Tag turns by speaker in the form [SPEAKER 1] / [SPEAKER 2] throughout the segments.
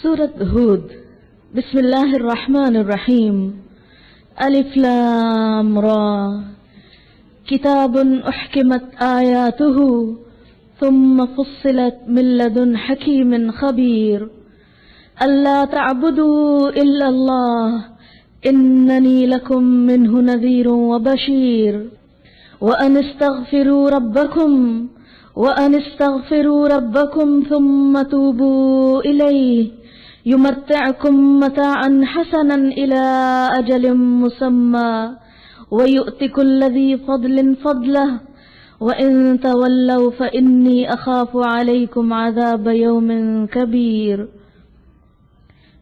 [SPEAKER 1] سورة ہود بسم اللہ الرحمن الرحیم الف لام را کتاب احکمت آیاتہ ثم فصلت من لدن حکیم خبیر اللہ تعبدوا الا اللہ اننی لکم منہ نذیر وبشیر وان استغفروا ربکم ثم توبوا الیہ يمتعكم متاعا حسنا إلى أجل مسمى ويؤتي كل ذي فضل فضله وإن تولوا فإني أخاف عليكم عذاب يوم كبير۔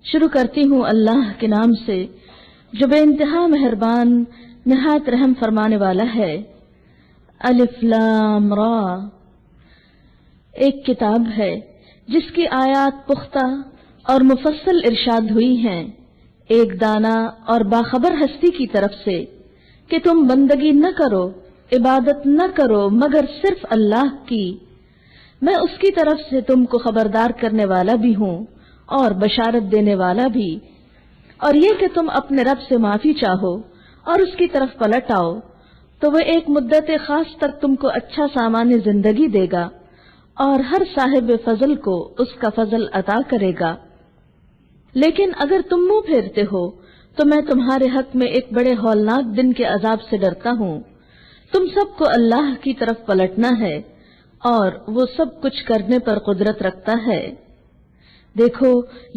[SPEAKER 1] شروع کرتی ہوں اللہ کے نام سے جو بے انتہا مہربان نہایت رحم فرمانے والا ہے۔ الف لام را ایک کتاب ہے جس کی آیات پختہ اور مفصل ارشاد ہوئی ہیں ایک دانا اور باخبر ہستی کی طرف سے کہ تم بندگی نہ کرو، عبادت نہ کرو مگر صرف اللہ کی۔ میں اس کی طرف سے تم کو خبردار کرنے والا بھی ہوں اور بشارت دینے والا بھی، اور یہ کہ تم اپنے رب سے معافی چاہو اور اس کی طرف پلٹ آؤ تو وہ ایک مدت خاص تک تم کو اچھا سامان زندگی دے گا اور ہر صاحب فضل کو اس کا فضل عطا کرے گا۔ لیکن اگر تم منہ پھیرتے ہو تو میں تمہارے حق میں ایک بڑے ہولناک دن کے عذاب سے ڈرتا ہوں۔ تم سب کو اللہ کی طرف پلٹنا ہے اور وہ سب کچھ کرنے پر قدرت رکھتا ہے۔ دیکھو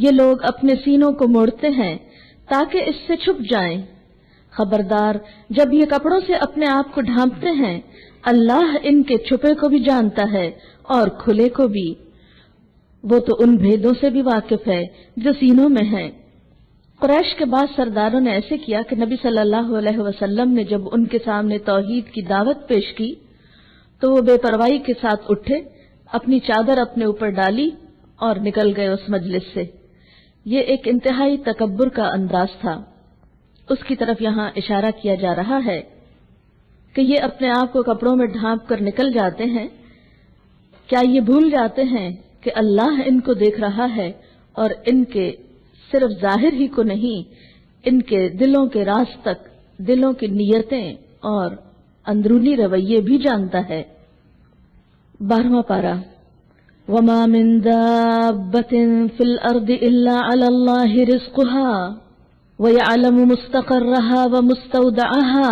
[SPEAKER 1] یہ لوگ اپنے سینوں کو موڑتے ہیں تاکہ اس سے چھپ جائیں۔ خبردار جب یہ کپڑوں سے اپنے آپ کو ڈھانپتے ہیں، اللہ ان کے چھپے کو بھی جانتا ہے اور کھلے کو بھی۔ وہ تو ان بھیدوں سے بھی واقف ہے جو سینوں میں ہیں۔ قریش کے بعد سرداروں نے ایسے کیا کہ نبی صلی اللہ علیہ وسلم نے جب ان کے سامنے توحید کی دعوت پیش کی تو وہ بے پرواہی کے ساتھ اٹھے، اپنی چادر اپنے اوپر ڈالی اور نکل گئے اس مجلس سے۔ یہ ایک انتہائی تکبر کا انداز تھا۔ اس کی طرف یہاں اشارہ کیا جا رہا ہے کہ یہ اپنے آپ کو کپڑوں میں ڈھانپ کر نکل جاتے ہیں۔ کیا یہ بھول جاتے ہیں کہ اللہ ان کو دیکھ رہا ہے اور ان کے صرف ظاہر ہی کو نہیں، ان کے دلوں کے راز تک، دلوں کی نیتیں اور اندرونی رویے بھی جانتا ہے۔ 12واں پارہ وَمَا مِن دَابَّةٍ فِي الْأَرْضِ إِلَّا عَلَى اللَّهِ رِزْقُهَا وَيَعْلَمُ مُسْتَقَرَّهَا وَمُسْتَوْدَعَهَا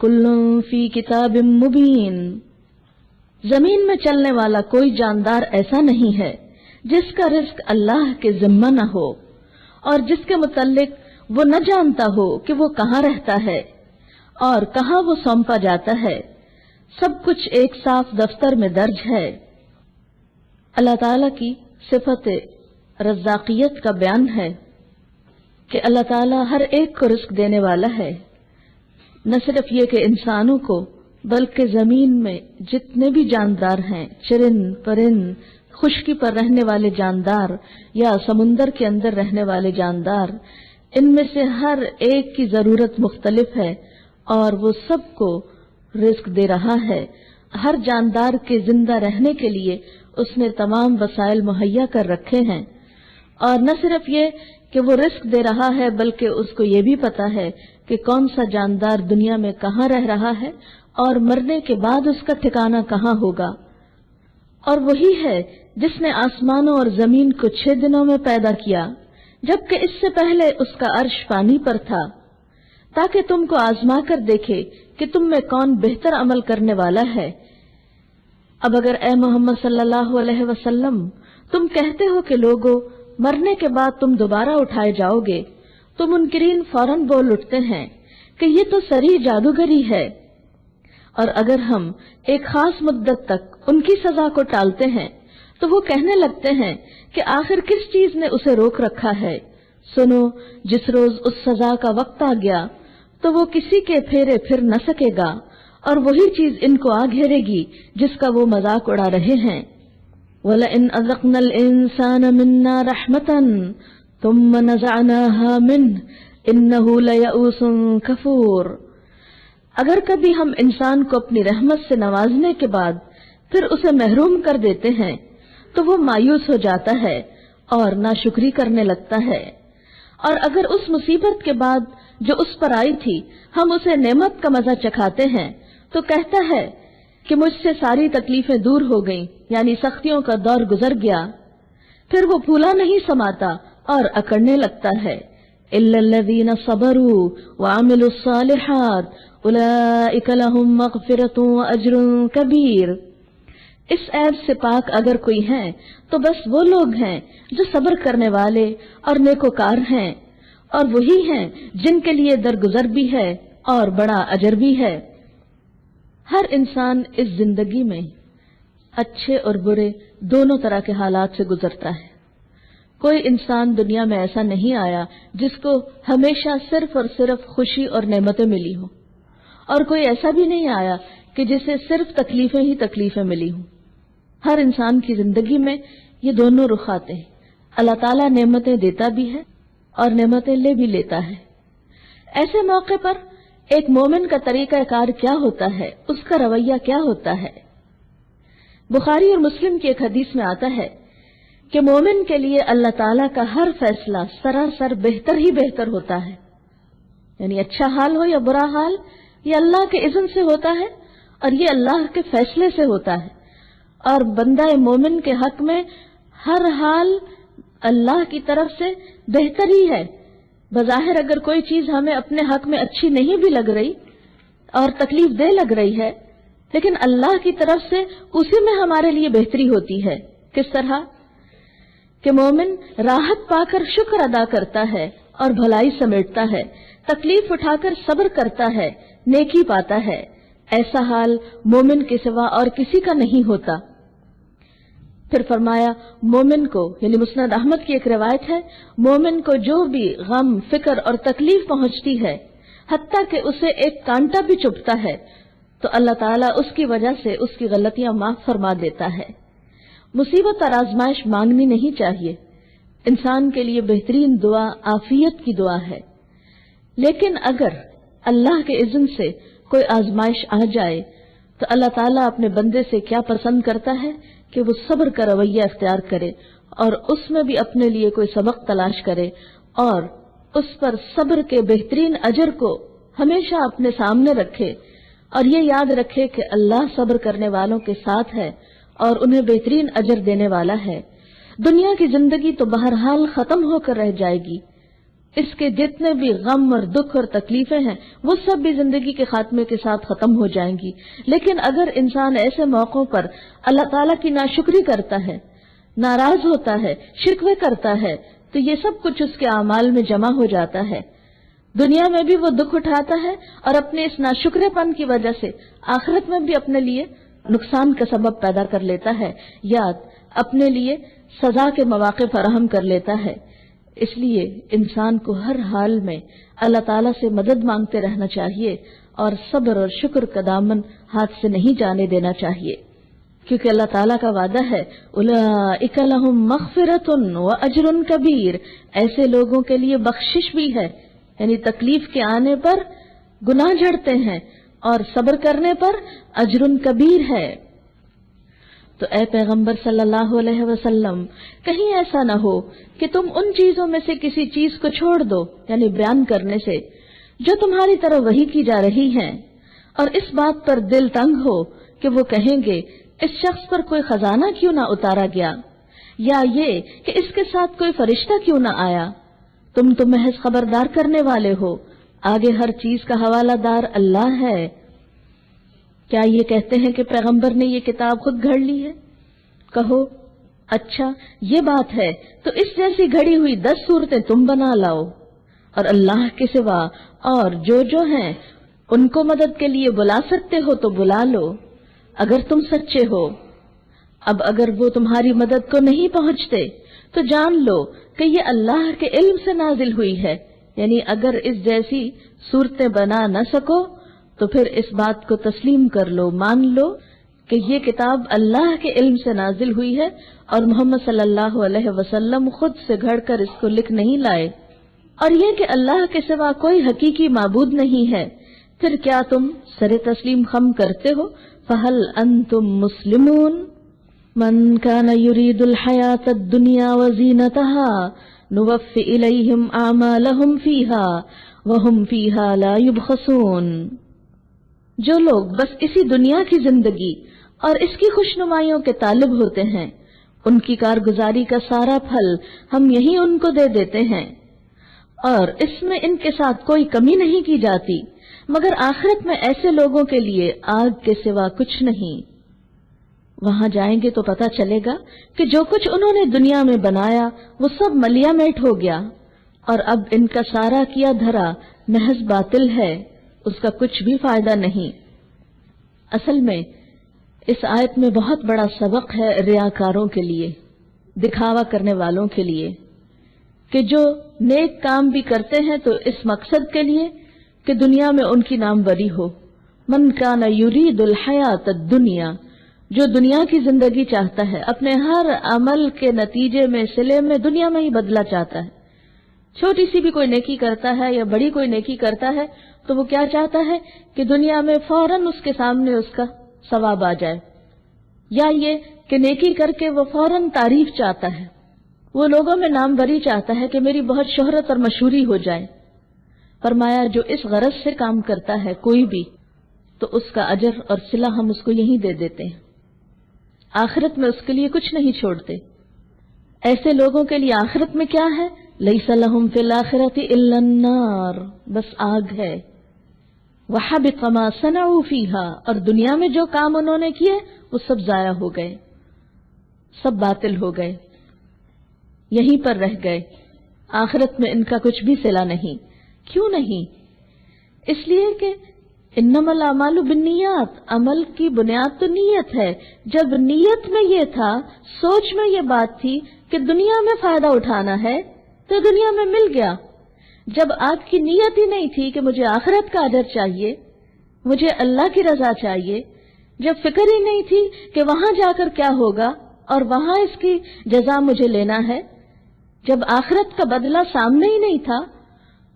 [SPEAKER 1] كُلٌّ فِي كِتَابٍ مُبِينٍ۔ زمین میں چلنے والا کوئی جاندار ایسا نہیں ہے جس کا رزق اللہ کے ذمہ نہ ہو اور جس کے متعلق وہ نہ جانتا ہو کہ وہ کہاں رہتا ہے اور کہاں وہ سونپا جاتا ہے۔ سب کچھ ایک صاف دفتر میں درج ہے۔ اللہ تعالیٰ کی صفت رزاقیت کا بیان ہے کہ اللہ تعالیٰ ہر ایک کو رزق دینے والا ہے۔ نہ صرف یہ کہ انسانوں کو بلکہ زمین میں جتنے بھی جاندار ہیں، چرند پرند، خشکی پر رہنے والے جاندار یا سمندر کے اندر رہنے والے جاندار، ان میں سے ہر ایک کی ضرورت مختلف ہے اور وہ سب کو رزق دے رہا ہے۔ ہر جاندار کے زندہ رہنے کے لیے اس نے تمام وسائل مہیا کر رکھے ہیں، اور نہ صرف یہ کہ وہ رزق دے رہا ہے بلکہ اس کو یہ بھی پتا ہے کہ کون سا جاندار دنیا میں کہاں رہ رہا ہے اور مرنے کے بعد اس کا ٹھکانہ کہاں ہوگا۔ اور وہی ہے جس نے آسمانوں اور زمین کو 6 دنوں میں پیدا کیا، جبکہ اس سے پہلے اس کا عرش پانی پر تھا، تاکہ تم کو آزما کر دیکھے کہ تم میں کون بہتر عمل کرنے والا ہے۔ اب اگر اے محمد صلی اللہ علیہ وسلم تم کہتے ہو کہ لوگو مرنے کے بعد تم دوبارہ اٹھائے جاؤ گے، تو منکرین فوراً بول اٹھتے ہیں کہ یہ تو سری جادوگری ہے، اور اگر ہم ایک خاص مدت تک ان کی سزا کو ٹالتے ہیں تو وہ کہنے لگتے ہیں کہ آخر کس چیز نے اسے روک رکھا ہے۔ سنو، جس روز اس سزا کا وقت آ گیا تو وہ کسی کے پھیرے پھر نہ سکے گا، اور وہی چیز ان کو آ گھیرے گی جس کا وہ مذاق اڑا رہے ہیں۔ وَلَئِنْ أَذَقْنَا الْإِنسَانَ مِنَّا رَحْمَةً ثُمَّ نَزَعْنَاهَا مِنْهُ إِنَّهُ لَيَئُوسٌ كَفُورٌ۔ اگر کبھی ہم انسان کو اپنی رحمت سے نوازنے کے بعد پھر اسے محروم کر دیتے ہیں تو وہ مایوس ہو جاتا ہے اور ناشکری کرنے لگتا ہے، اور اگر اس مصیبت کے بعد جو اس پر آئی تھی ہم اسے نعمت کا مزہ چکھاتے ہیں تو کہتا ہے کہ مجھ سے ساری تکلیفیں دور ہو گئیں، یعنی سختیوں کا دور گزر گیا، پھر وہ پھولا نہیں سماتا اور اکڑنے لگتا ہے۔ إِلَّا الَّذِينَ صَبَرُوا وَعَمِلُوا الصَّالِحَاتِ أُولَئِكَ لَهُم مَّغْفِرَةٌ وَأَجْرٌ كَبِيرٌ۔ اس عیب سے پاک اگر کوئی ہے تو بس وہ لوگ ہیں جو صبر کرنے والے اور نیکوکار ہیں، اور وہی ہیں جن کے لیے درگزر بھی ہے اور بڑا اجر بھی ہے۔ ہر انسان اس زندگی میں اچھے اور برے دونوں طرح کے حالات سے گزرتا ہے۔ کوئی انسان دنیا میں ایسا نہیں آیا جس کو ہمیشہ صرف اور صرف خوشی اور نعمتیں ملی ہوں، اور کوئی ایسا بھی نہیں آیا کہ جسے صرف تکلیفیں ہی تکلیفیں ملی ہوں۔ ہر انسان کی زندگی میں یہ دونوں رخ آتے ہیں۔ اللہ تعالیٰ نعمتیں دیتا بھی ہے اور نعمتیں لے بھی لیتا ہے۔ ایسے موقع پر ایک مومن کا طریقہ کار کیا ہوتا ہے، اس کا رویہ کیا ہوتا ہے؟ بخاری اور مسلم کی ایک حدیث میں آتا ہے کہ مومن کے لیے اللہ تعالیٰ کا ہر فیصلہ سراسر بہتر ہی بہتر ہوتا ہے، یعنی اچھا حال ہو یا برا حال یہ اللہ کے اذن سے ہوتا ہے اور یہ اللہ کے فیصلے سے ہوتا ہے، اور بندہ مومن کے حق میں ہر حال اللہ کی طرف سے بہتر ہی ہے۔ بظاہر اگر کوئی چیز ہمیں اپنے حق میں اچھی نہیں بھی لگ رہی اور تکلیف دہ لگ رہی ہے، لیکن اللہ کی طرف سے اسی میں ہمارے لیے بہتری ہوتی ہے۔ کس طرح کہ مومن راحت پا کر شکر ادا کرتا ہے اور بھلائی سمیٹتا ہے، تکلیف اٹھا کر صبر کرتا ہے، نیکی پاتا ہے۔ ایسا حال مومن کے سوا اور کسی کا نہیں ہوتا۔ پھر فرمایا مومن کو، یعنی مسند احمد کی ایک روایت ہے، مومن کو جو بھی غم، فکر اور تکلیف پہنچتی ہے، حتیٰ کہ اسے ایک کانٹا بھی چبھتا ہے، تو اللہ تعالیٰ اس کی وجہ سے اس کی غلطیاں معاف فرما دیتا ہے۔ مصیبت اور آزمائش مانگنی نہیں چاہیے۔ انسان کے لیے بہترین دعا عافیت کی دعا ہے، لیکن اگر اللہ کے اذن سے کوئی آزمائش آ جائے تو اللہ تعالیٰ اپنے بندے سے کیا پسند کرتا ہے کہ وہ صبر کا رویہ اختیار کرے اور اس میں بھی اپنے لیے کوئی سبق تلاش کرے، اور اس پر صبر کے بہترین اجر کو ہمیشہ اپنے سامنے رکھے، اور یہ یاد رکھے کہ اللہ صبر کرنے والوں کے ساتھ ہے اور انہیں بہترین اجر دینے والا ہے۔ دنیا کی زندگی تو بہرحال ختم ہو کر رہ جائے گی، اس کے جتنے بھی غم اور دکھ اور تکلیفیں ہیں وہ سب بھی زندگی کے خاتمے کے ساتھ ختم ہو جائیں گی۔ لیکن اگر انسان ایسے موقعوں پر اللہ تعالیٰ کی ناشکری کرتا ہے، ناراض ہوتا ہے، شکوے کرتا ہے، تو یہ سب کچھ اس کے اعمال میں جمع ہو جاتا ہے۔ دنیا میں بھی وہ دکھ اٹھاتا ہے اور اپنے اس ناشکرے پن کی وجہ سے آخرت میں بھی اپنے لیے نقصان کا سبب پیدا کر لیتا ہے یا اپنے لیے سزا کے مواقع فراہم کر لیتا ہے۔ اس لیے انسان کو ہر حال میں اللہ تعالیٰ سے مدد مانگتے رہنا چاہیے اور صبر اور شکر کا دامن ہاتھ سے نہیں جانے دینا چاہیے، کیونکہ اللہ تعالیٰ کا وعدہ ہے اولئک لہم مغفرۃ واجر کبیر، ایسے لوگوں کے لیے بخشش بھی ہے، یعنی تکلیف کے آنے پر گناہ جھڑتے ہیں اور صبر کرنے پر اجر کبیر ہے۔ تو اے پیغمبر صلی اللہ علیہ وسلم، کہیں ایسا نہ ہو کہ تم ان چیزوں میں سے کسی چیز کو چھوڑ دو، یعنی بیان کرنے سے، جو تمہاری طرف وحی کی جا رہی ہیں، اور اس بات پر دل تنگ ہو کہ وہ کہیں گے اس شخص پر کوئی خزانہ کیوں نہ اتارا گیا، یا یہ کہ اس کے ساتھ کوئی فرشتہ کیوں نہ آیا۔ تم تو محض خبردار کرنے والے ہو، آگے ہر چیز کا حوالہ دار اللہ ہے۔ کیا یہ کہتے ہیں کہ پیغمبر نے یہ کتاب خود گھڑ لی ہے؟ کہو اچھا یہ بات ہے تو اس جیسی گھڑی ہوئی 10 صورتیں تم بنا لاؤ، اور اللہ کے سوا اور جو ہیں ان کو مدد کے لیے بلا سکتے ہو تو بلا لو اگر تم سچے ہو۔ اب اگر وہ تمہاری مدد کو نہیں پہنچتے تو جان لو کہ یہ اللہ کے علم سے نازل ہوئی ہے، یعنی اگر اس جیسی صورتیں بنا نہ سکو تو پھر اس بات کو تسلیم کر لو، مان لو کہ یہ کتاب اللہ کے علم سے نازل ہوئی ہے اور محمد صلی اللہ علیہ وسلم خود سے گھڑ کر اس کو لکھ نہیں لائے، اور یہ کہ اللہ کے سوا کوئی حقیقی معبود نہیں ہے۔ پھر کیا تم سر تسلیم خم کرتے ہو؟ فہل انتم مسلمون، من كان يريد الحياة الدنيا وزينتها نوفي إليهم أعمالهم فيها وهم فيها لا يبخسون. جو لوگ بس اسی دنیا کی زندگی اور اس کی خوشنمائیوں کے طالب ہوتے ہیں، ان کی کارگزاری کا سارا پھل ہم یہی ان کو دے دیتے ہیں، اور اس میں ان کے ساتھ کوئی کمی نہیں کی جاتی، مگر آخرت میں ایسے لوگوں کے لیے آگ کے سوا کچھ نہیں. وہاں جائیں گے تو پتہ چلے گا کہ جو کچھ انہوں نے دنیا میں بنایا وہ سب ملیا میٹ ہو گیا، اور اب ان کا سارا کیا دھرا محض باطل ہے، اس کا کچھ بھی فائدہ نہیں. اصل میں اس آیت میں بہت بڑا سبق ہے ریاکاروں کے لیے، دکھاوا کرنے والوں کے لیے، کہ جو نیک کام بھی کرتے ہیں تو اس مقصد کے لیے کہ دنیا میں ان کی ناموری ہو. من کان یرید الحیات الدنیا، جو دنیا کی زندگی چاہتا ہے، اپنے ہر عمل کے نتیجے میں صلے میں دنیا میں ہی بدلہ چاہتا ہے. چھوٹی سی بھی کوئی نیکی کرتا ہے یا بڑی کوئی نیکی کرتا ہے تو وہ کیا چاہتا ہے کہ دنیا میں فوراً اس کے سامنے اس کا ثواب آ جائے، یا یہ کہ نیکی کر کے وہ فوراً تعریف چاہتا ہے، وہ لوگوں میں ناموری چاہتا ہے کہ میری بہت شہرت اور مشہوری ہو جائے. فرمایا جو اس غرض سے کام کرتا ہے کوئی بھی، تو اس کا اجر اور صلہ ہم اس کو یہیں دے دیتے ہیں، آخرت میں اس کے لیے کچھ نہیں چھوڑتے. ایسے لوگوں کے لیے آخرت میں کیا ہے؟ لیس لہم فی الآخرۃ الا النار، بس آگ ہے. وحبط ما صنعوا فیہا، اور دنیا میں جو کام انہوں نے کیے وہ سب ضائع ہو گئے، سب باطل ہو گئے، یہیں پر رہ گئے. آخرت میں ان کا کچھ بھی صلہ نہیں. کیوں نہیں؟ اس لیے کہ انما الاعمال بالنیات، عمل کی بنیاد تو نیت ہے. جب نیت میں یہ تھا، سوچ میں یہ بات تھی کہ دنیا میں فائدہ اٹھانا ہے تو دنیا میں مل گیا. جب آپ کی نیت ہی نہیں تھی کہ مجھے آخرت کا اجر چاہیے، مجھے اللہ کی رضا چاہیے، جب فکر ہی نہیں تھی کہ وہاں جا کر کیا ہوگا اور وہاں اس کی جزا مجھے لینا ہے، جب آخرت کا بدلہ سامنے ہی نہیں تھا،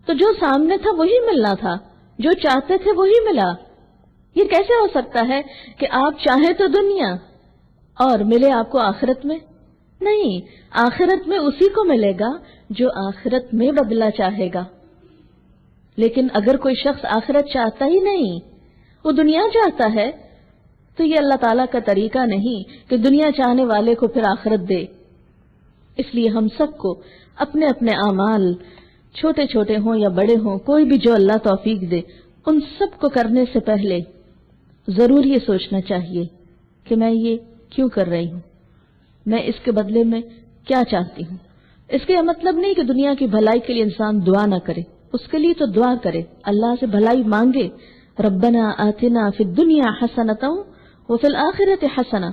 [SPEAKER 1] تو جو سامنے تھا وہی ملنا تھا، جو چاہتے تھے وہی ملا. یہ کیسے ہو سکتا ہے کہ آپ چاہیں تو دنیا اور ملے آپ کو آخرت میں؟ نہیں، آخرت میں اسی کو ملے گا جو آخرت میں بدلہ چاہے گا. لیکن اگر کوئی شخص آخرت چاہتا ہی نہیں، وہ دنیا چاہتا ہے، تو یہ اللہ تعالیٰ کا طریقہ نہیں کہ دنیا چاہنے والے کو پھر آخرت دے. اس لیے ہم سب کو اپنے اپنے اعمال، چھوٹے چھوٹے ہوں یا بڑے ہوں، کوئی بھی جو اللہ توفیق دے، ان سب کو کرنے سے پہلے ضرور یہ سوچنا چاہیے کہ میں یہ کیوں کر رہی ہوں، میں اس کے بدلے میں کیا چاہتی ہوں. اس کا یہ مطلب نہیں کہ دنیا کی بھلائی کے لیے انسان دعا نہ کرے، اس کے لیے تو دعا کرے، اللہ سے بھلائی مانگے. ربنا آتنا فی الدنیا حسنۃ وفی الآخرۃ حسنہ،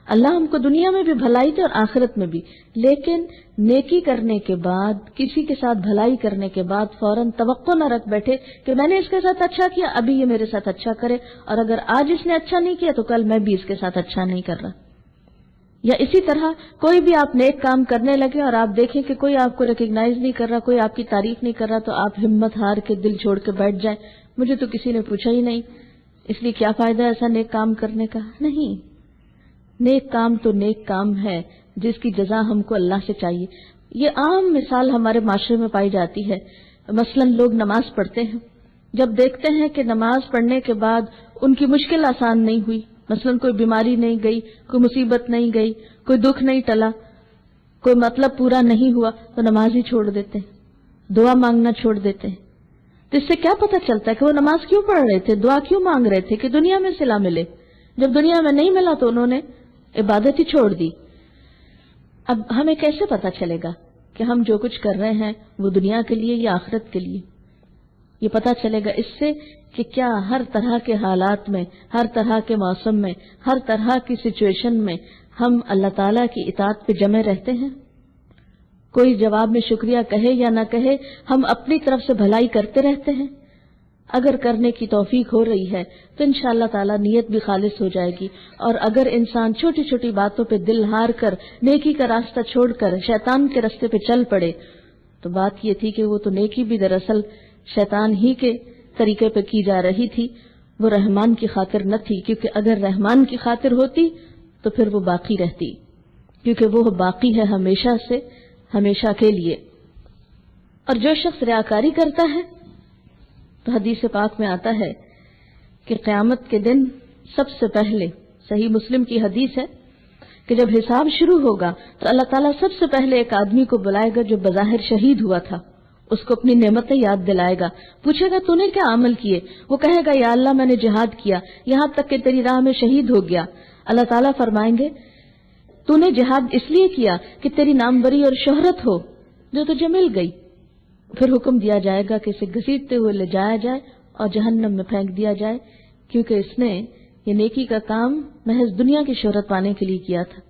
[SPEAKER 1] اللہ ہم کو دنیا میں بھی بھلائی دے اور آخرت میں بھی. لیکن نیکی کرنے کے بعد، کسی کے ساتھ بھلائی کرنے کے بعد فوراً توقع نہ رکھ بیٹھے کہ میں نے اس کے ساتھ اچھا کیا، ابھی یہ میرے ساتھ اچھا کرے، اور اگر آج اس نے اچھا نہیں کیا تو کل میں بھی اس کے ساتھ اچھا نہیں کر رہا. یا اسی طرح کوئی بھی آپ نیک کام کرنے لگے اور آپ دیکھیں کہ کوئی آپ کو ریکگنائز نہیں کر رہا، کوئی آپ کی تعریف نہیں کر رہا، تو آپ ہمت ہار کے دل چھوڑ کے بیٹھ جائیں، مجھے تو کسی نے پوچھا ہی نہیں، اس لیے کیا فائدہ ایسا نیک کام کرنے کا. نہیں، نیک کام تو نیک کام ہے جس کی جزا ہم کو اللہ سے چاہیے. یہ عام مثال ہمارے معاشرے میں پائی جاتی ہے. مثلا لوگ نماز پڑھتے ہیں، جب دیکھتے ہیں کہ نماز پڑھنے کے بعد ان کی مشکل آسان نہیں ہوئی، مثلا کوئی بیماری نہیں گئی، کوئی مصیبت نہیں گئی، کوئی دکھ نہیں ٹلا، کوئی مطلب پورا نہیں ہوا، تو نماز ہی چھوڑ دیتے ہیں، دعا مانگنا چھوڑ دیتے ہیں. تو اس سے کیا پتہ چلتا ہے کہ وہ نماز کیوں پڑھ رہے تھے، دعا کیوں مانگ رہے تھے؟ کہ دنیا میں صلہ ملے. جب دنیا میں نہیں ملا تو انہوں نے عبادت ہی چھوڑ دی. اب ہمیں کیسے پتہ چلے گا کہ ہم جو کچھ کر رہے ہیں وہ دنیا کے لیے یا آخرت کے لیے؟ یہ پتہ چلے گا اس سے کہ کیا ہر طرح کے حالات میں، ہر طرح کے موسم میں، ہر طرح کی سچویشن میں ہم اللہ تعالیٰ کی اطاعت پہ جمے رہتے ہیں. کوئی جواب میں شکریہ کہے یا نہ کہے، ہم اپنی طرف سے بھلائی کرتے رہتے ہیں. اگر کرنے کی توفیق ہو رہی ہے تو انشاءاللہ تعالیٰ نیت بھی خالص ہو جائے گی. اور اگر انسان چھوٹی چھوٹی باتوں پہ دل ہار کر نیکی کا راستہ چھوڑ کر شیطان کے راستے پہ چل پڑے، تو بات یہ تھی کہ وہ تو نیکی بھی دراصل شیطان ہی کے طریقے پہ کی جا رہی تھی، وہ رحمان کی خاطر نہ تھی. کیونکہ اگر رحمان کی خاطر ہوتی تو پھر وہ باقی رہتی، کیونکہ وہ باقی ہے ہمیشہ سے ہمیشہ کے لیے۔ اور جو شخص ریاکاری کرتا ہے تو حدیث پاک میں آتا ہے کہ قیامت کے دن سب سے پہلے، صحیح مسلم کی حدیث ہے کہ جب حساب شروع ہوگا تو اللہ تعالیٰ سب سے پہلے ایک آدمی کو بلائے گا جو بظاہر شہید ہوا تھا، اس کو اپنی نعمتیں یاد دلائے گا، پوچھے گا تو نے کیا عمل کیے؟ وہ کہے گا یا اللہ میں نے جہاد کیا، یہاں تک کہ تیری راہ میں شہید ہو گیا۔ اللہ تعالیٰ فرمائیں گے تو نے جہاد اس لیے کیا کہ تیری ناموری اور شہرت ہو جو تجھے مل گئی۔ پھر حکم دیا جائے گا کہ اسے گھسیٹتے ہوئے لے جایا جائے اور جہنم میں پھینک دیا جائے، کیونکہ اس نے یہ نیکی کا کام محض دنیا کی شہرت پانے کے لیے کیا تھا۔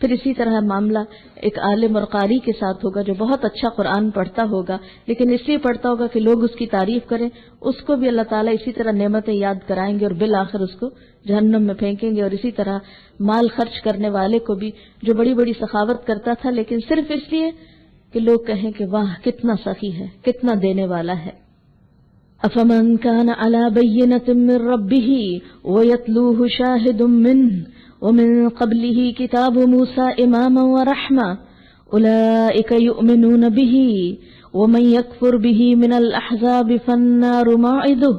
[SPEAKER 1] پھر اسی طرح معاملہ ایک عالم اور قاری کے ساتھ ہوگا جو بہت اچھا قرآن پڑھتا ہوگا، لیکن اس لیے پڑھتا ہوگا کہ لوگ اس کی تعریف کریں، اس کو بھی اللہ تعالیٰ اسی طرح نعمتیں یاد کرائیں گے اور بالآخر اس کو جہنم میں پھینکیں گے۔ اور اسی طرح مال خرچ کرنے والے کو بھی، جو بڑی بڑی سخاوت کرتا تھا لیکن صرف اس لیے کہ لوگ کہیں کہ واہ کتنا سخی ہے، کتنا دینے والا ہے۔ افمن كان على بينة من ربه ويتلوه شاهد منه ومن قبله كتاب موسى إماما ورحمة أولئك يؤمنون به ومن يكفر به من الأحزاب فالنار موعده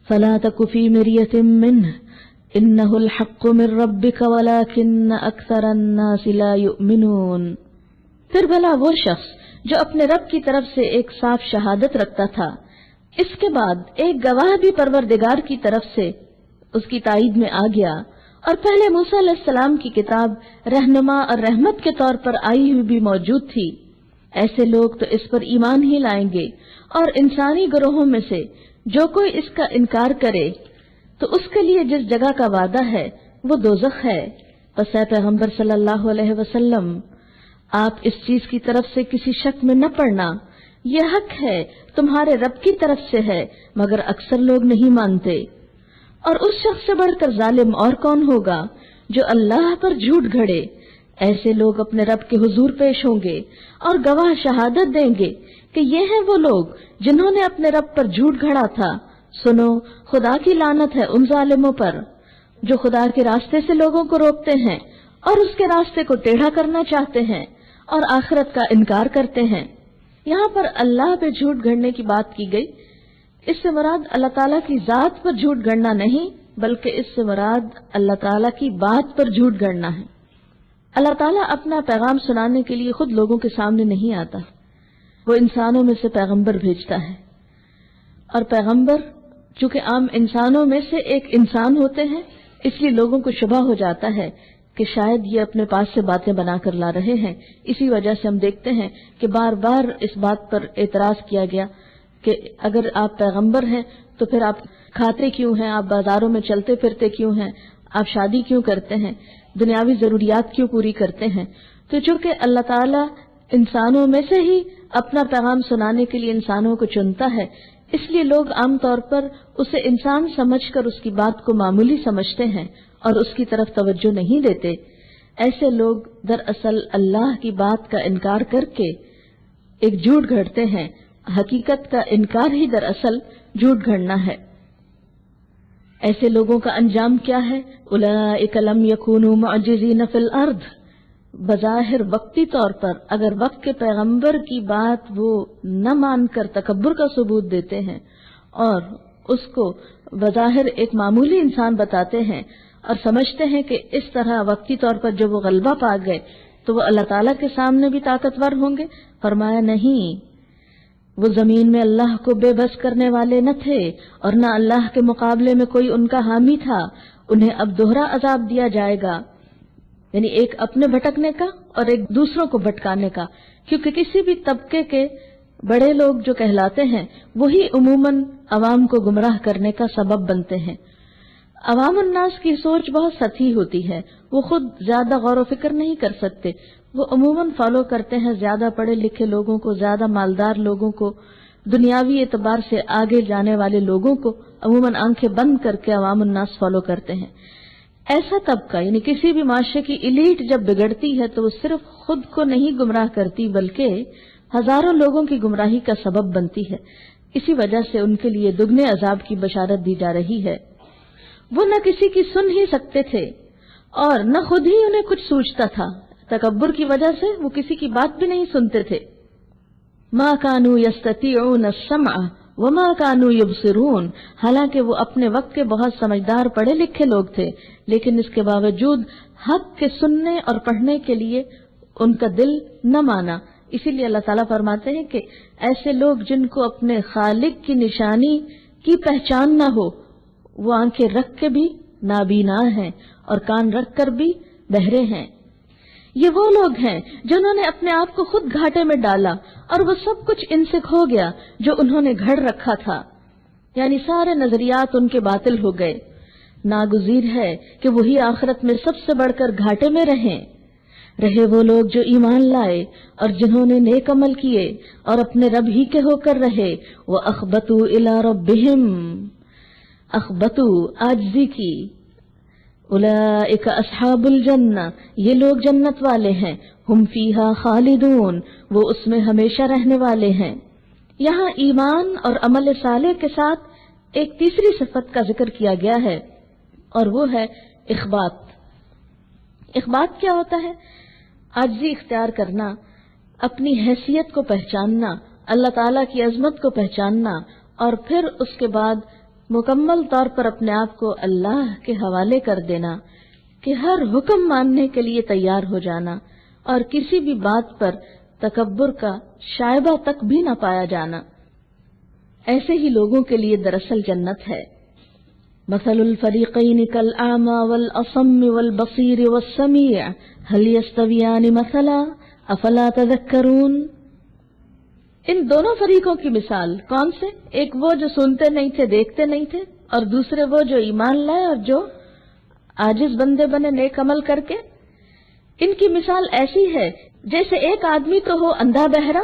[SPEAKER 1] فلا تك في مرية منه إنه الحق من ربك ولكن أكثر الناس لا يؤمنون۔ پھر بھلا وہ شخص جو اپنے رب کی طرف سے ایک صاف شہادت رکھتا تھا، اس کے بعد ایک گواہ بھی پروردگار کی طرف سے اس کی تائید میں آ گیا، اور پہلے موسیٰ علیہ السلام کی کتاب رہنما اور رحمت کے طور پر آئی ہوئی بھی موجود تھی، ایسے لوگ تو اس پر ایمان ہی لائیں گے۔ اور انسانی گروہوں میں سے جو کوئی اس کا انکار کرے تو اس کے لیے جس جگہ کا وعدہ ہے وہ دوزخ ہے۔ پس اے پیغمبر صلی اللہ علیہ وسلم، آپ اس چیز کی طرف سے کسی شک میں نہ پڑنا، یہ حق ہے تمہارے رب کی طرف سے ہے، مگر اکثر لوگ نہیں مانتے۔ اور اس شخص سے بڑھ کر ظالم اور کون ہوگا جو اللہ پر جھوٹ گھڑے؟ ایسے لوگ اپنے رب کے حضور پیش ہوں گے اور گواہ شہادت دیں گے کہ یہ ہیں وہ لوگ جنہوں نے اپنے رب پر جھوٹ گھڑا تھا۔ سنو، خدا کی لعنت ہے ان ظالموں پر جو خدا کے راستے سے لوگوں کو روکتے ہیں اور اس کے راستے کو ٹیڑھا کرنا چاہتے ہیں اور آخرت کا انکار کرتے ہیں۔ یہاں پر اللہ پہ جھوٹ گھڑنے کی بات کی گئی، اس سے مراد اللہ تعالیٰ کی ذات پر جھوٹ گھڑنا نہیں، بلکہ اس سے مراد اللہ تعالیٰ کی بات پر جھوٹ گھڑنا ہے۔ اللہ تعالیٰ اپنا پیغام سنانے کے لیے خود لوگوں کے سامنے نہیں آتا، وہ انسانوں میں سے پیغمبر بھیجتا ہے، اور پیغمبر چونکہ عام انسانوں میں سے ایک انسان ہوتے ہیں، اس لیے لوگوں کو شبہ ہو جاتا ہے کہ شاید یہ اپنے پاس سے باتیں بنا کر لا رہے ہیں۔ اسی وجہ سے ہم دیکھتے ہیں کہ بار بار اس بات پر اعتراض کیا گیا کہ اگر آپ پیغمبر ہیں تو پھر آپ کھاتے کیوں ہیں، آپ بازاروں میں چلتے پھرتے کیوں ہیں، آپ شادی کیوں کرتے ہیں، دنیاوی ضروریات کیوں پوری کرتے ہیں؟ تو چونکہ اللہ تعالیٰ انسانوں میں سے ہی اپنا پیغام سنانے کے لیے انسانوں کو چنتا ہے، اس لیے لوگ عام طور پر اسے انسان سمجھ کر اس کی بات کو معمولی سمجھتے ہیں اور اس کی طرف توجہ نہیں دیتے۔ ایسے لوگ دراصل اللہ کی بات کا انکار کر کے ایک جھوٹ گھڑتے ہیں، حقیقت کا انکار ہی دراصل جھوٹ گھڑنا ہے۔ ایسے لوگوں کا انجام کیا ہے؟ اولئک لم یکونوا معجزین فی الارض، بظاہر وقتی طور پر اگر وقت کے پیغمبر کی بات وہ نہ مان کر تکبر کا ثبوت دیتے ہیں اور اس کو بظاہر ایک معمولی انسان بتاتے ہیں اور سمجھتے ہیں کہ اس طرح وقتی طور پر جو وہ غلبہ پا گئے تو وہ اللہ تعالیٰ کے سامنے بھی طاقتور ہوں گے، فرمایا نہیں، وہ زمین میں اللہ کو بے بس کرنے والے نہ تھے اور نہ اللہ کے مقابلے میں کوئی ان کا حامی تھا۔ انہیں اب دوہرا عذاب دیا جائے گا، یعنی ایک اپنے بھٹکنے کا اور ایک دوسروں کو بھٹکانے کا، کیونکہ کسی بھی طبقے کے بڑے لوگ جو کہلاتے ہیں وہی عموماً عوام کو گمراہ کرنے کا سبب بنتے ہیں۔ عوام الناس کی سوچ بہت سطحی ہوتی ہے، وہ خود زیادہ غور و فکر نہیں کر سکتے، وہ عموماً فالو کرتے ہیں زیادہ پڑھے لکھے لوگوں کو، زیادہ مالدار لوگوں کو، دنیاوی اعتبار سے آگے جانے والے لوگوں کو عموماً آنکھیں بند کر کے عوام الناس فالو کرتے ہیں۔ ایسا طبقہ یعنی کسی بھی معاشرے کی ایلیٹ جب بگڑتی ہے تو وہ صرف خود کو نہیں گمراہ کرتی بلکہ ہزاروں لوگوں کی گمراہی کا سبب بنتی ہے۔ اسی وجہ سے ان کے لیے دگنے عذاب کی بشارت دی جا رہی ہے۔ وہ نہ کسی کی سن ہی سکتے تھے اور نہ خود ہی انہیں کچھ سوچتا تھا، تکبر کی وجہ سے وہ کسی کی بات بھی نہیں سنتے تھے۔ ما كانوا يستطيعون السمع وما كانوا يبصرون، حالانکہ وہ اپنے وقت کے بہت سمجھدار پڑھے لکھے لوگ تھے، لیکن اس کے باوجود حق کے سننے اور پڑھنے کے لیے ان کا دل نہ مانا۔ اسی لیے اللہ تعالیٰ فرماتے ہیں کہ ایسے لوگ جن کو اپنے خالق کی نشانی کی پہچان نہ ہو، وہ آنکھیں رکھ کے بھی نابینا ہیں اور کان رکھ کر بھی بہرے ہیں۔ یہ وہ لوگ ہیں جنہوں نے اپنے آپ کو خود گھاٹے میں ڈالا اور وہ سب کچھ ان سے کھو گیا جو انہوں نے گھڑ رکھا تھا، یعنی سارے نظریات ان کے باطل ہو گئے۔ ناگزیر ہے کہ وہی آخرت میں سب سے بڑھ کر گھاٹے میں رہے وہ لوگ جو ایمان لائے اور جنہوں نے نیک عمل کیے اور اپنے رب ہی کے ہو کر رہے۔ وَأَخْبَتُوا إِلَىٰ رَبِّهِمْ، اخبتوا عاجزی کی۔ اولئک اصحاب الجنہ، یہ لوگ جنت والے ہیں۔ ہم فیہا خالدون، وہ اس میں ہمیشہ رہنے والے ہیں۔ یہاں ایمان اور عمل صالح کے ساتھ ایک تیسری صفت کا ذکر کیا گیا ہے، اور وہ ہے اخبات۔ اخبات کیا ہوتا ہے؟ عاجزی اختیار کرنا، اپنی حیثیت کو پہچاننا، اللہ تعالیٰ کی عظمت کو پہچاننا، اور پھر اس کے بعد مکمل طور پر اپنے آپ کو اللہ کے حوالے کر دینا، کہ ہر حکم ماننے کے لیے تیار ہو جانا اور کسی بھی بات پر تکبر کا شائبہ تک بھی نہ پایا جانا۔ ایسے ہی لوگوں کے لیے دراصل جنت ہے۔ مثل الفریقین کالأعمى والأصم والبصیر والسمیع هل يستویان مثلا افلا تذکرون۔ ان دونوں فریقوں کی مثال کون سے؟ ایک وہ جو سنتے نہیں تھے، دیکھتے نہیں تھے، اور دوسرے وہ جو ایمان لائے اور جو عاجز بندے بنے نیک عمل کر کے۔ ان کی مثال ایسی ہے جیسے ایک آدمی تو ہو اندھا بہرا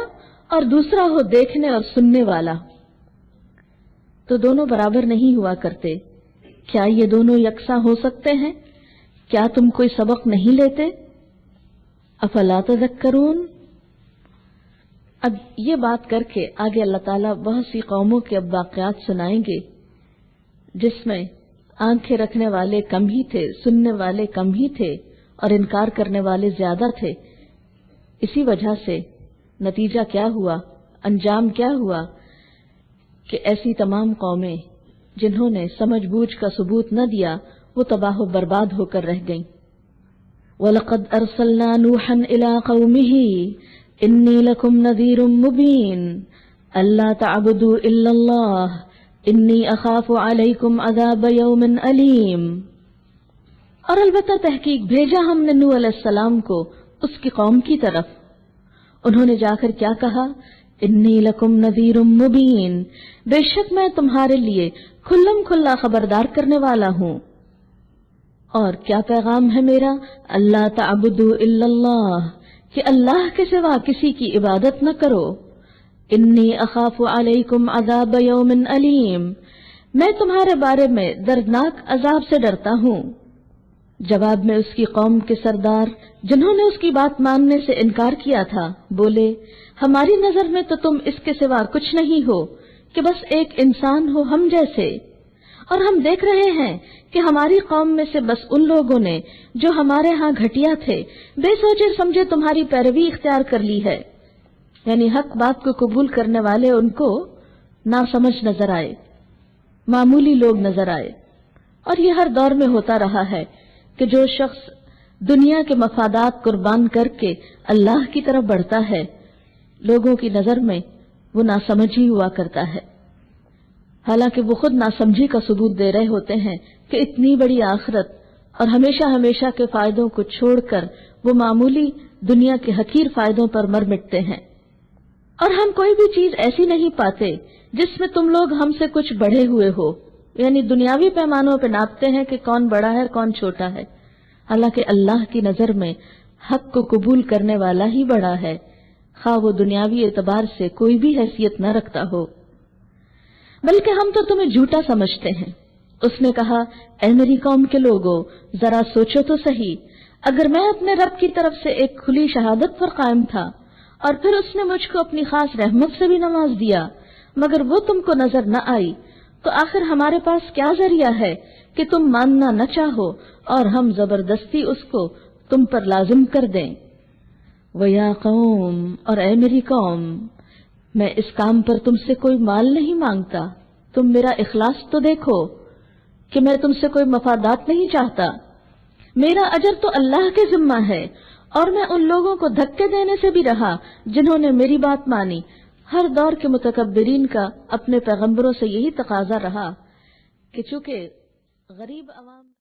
[SPEAKER 1] اور دوسرا ہو دیکھنے اور سننے والا، تو دونوں برابر نہیں ہوا کرتے۔ کیا یہ دونوں یکساں ہو سکتے ہیں؟ کیا تم کوئی سبق نہیں لیتے؟ افلا تذکرون۔ اب یہ بات کر کے آگے اللہ تعالیٰ بہت سی قوموں کے اب واقعات سنائیں گے جس میں آنکھیں رکھنے والے کم ہی تھے، سننے والے کم ہی تھے اور انکار کرنے والے زیادہ تھے۔ اسی وجہ سے نتیجہ کیا ہوا، انجام کیا ہوا کہ ایسی تمام قومیں جنہوں نے سمجھ بوجھ کا ثبوت نہ دیا وہ تباہ و برباد ہو کر رہ گئیں۔ وَلَقَدْ أَرْسَلْنَا نُوحًا إِلَىٰ قَوْمِهِ إِنِّي لَكُمْ نَذِيرٌ مُّبِينٌ أَلَّا تَعْبُدُوا إِلَّا اللَّهَ إِنِّي أَخَافُ عَلَيْكُمْ عَذَابَ يَوْمٍ أَلِيمٍ۔ اور البتہ تحقیق بھیجا ہم نے نوح علیہ السلام کو اس کی قوم کی طرف۔ انہوں نے جا کر کیا کہا؟ انی لکم نذیر مبین، بے شک میں تمہارے لیے کھلم کھلا خبردار کرنے والا ہوں۔ اور کیا پیغام ہے میرا؟ اللہ تعبدوا الا اللہ، کہ اللہ کے سوا کسی کی عبادت نہ کرو۔ انی اخاف علیکم عذاب یوم علیم، میں تمہارے بارے میں دردناک عذاب سے ڈرتا ہوں۔ جواب میں اس کی قوم کے سردار جنہوں نے اس کی بات ماننے سے انکار کیا تھا بولے، ہماری نظر میں تو تم اس کے سوا کچھ نہیں ہو کہ بس ایک انسان ہو ہم جیسے، اور ہم دیکھ رہے ہیں کہ ہماری قوم میں سے بس ان لوگوں نے جو ہمارے ہاں گھٹیا تھے بے سوچے سمجھے تمہاری پیروی اختیار کر لی ہے، یعنی حق بات کو قبول کرنے والے ان کو ناسمجھ نظر آئے، معمولی لوگ نظر آئے۔ اور یہ ہر دور میں ہوتا رہا ہے کہ جو شخص دنیا کے مفادات قربان کر کے اللہ کی طرف بڑھتا ہے لوگوں کی نظر میں وہ ناسمجھی ہوا کرتا ہے، حالانکہ وہ خود ناسمجھی کا ثبوت دے رہے ہوتے ہیں کہ اتنی بڑی آخرت اور ہمیشہ ہمیشہ کے فائدوں کو چھوڑ کر وہ معمولی دنیا کے حقیر فائدوں پر مر مٹتے ہیں۔ اور ہم کوئی بھی چیز ایسی نہیں پاتے جس میں تم لوگ ہم سے کچھ بڑھے ہوئے ہو، یعنی دنیاوی پیمانوں پہ ناپتے ہیں کہ کون بڑا ہے کون چھوٹا ہے، حالانکہ اللہ کی نظر میں حق کو قبول کرنے والا ہی بڑا ہے، خواہ وہ دنیاوی اعتبار سے کوئی بھی حیثیت نہ رکھتا ہو۔ بلکہ ہم تو تمہیں جھوٹا سمجھتے ہیں۔ اس نے کہا، اے میری قوم کے لوگوں، ذرا سوچو تو صحیح، اگر میں اپنے رب کی طرف سے ایک کھلی شہادت پر قائم تھا اور پھر اس نے مجھ کو اپنی خاص رحمت سے بھی نواز دیا مگر وہ تم کو نظر نہ آئی، تو آخر ہمارے پاس کیا ذریعہ ہے کہ تم ماننا نہ چاہو اور ہم زبردستی اس کو تم پر لازم کر دیں۔ وَيَا قَوْمِ، اور اے میری قوم، میں اس کام پر تم سے کوئی مال نہیں مانگتا، تم میرا اخلاص تو دیکھو کہ میں تم سے کوئی مفادات نہیں چاہتا، میرا اجر تو اللہ کے ذمہ ہے، اور میں ان لوگوں کو دھکے دینے سے بھی رہا جنہوں نے میری بات مانی۔ ہر دور کے متکبرین کا اپنے پیغمبروں سے یہی تقاضا رہا کہ چونکہ غریب عوام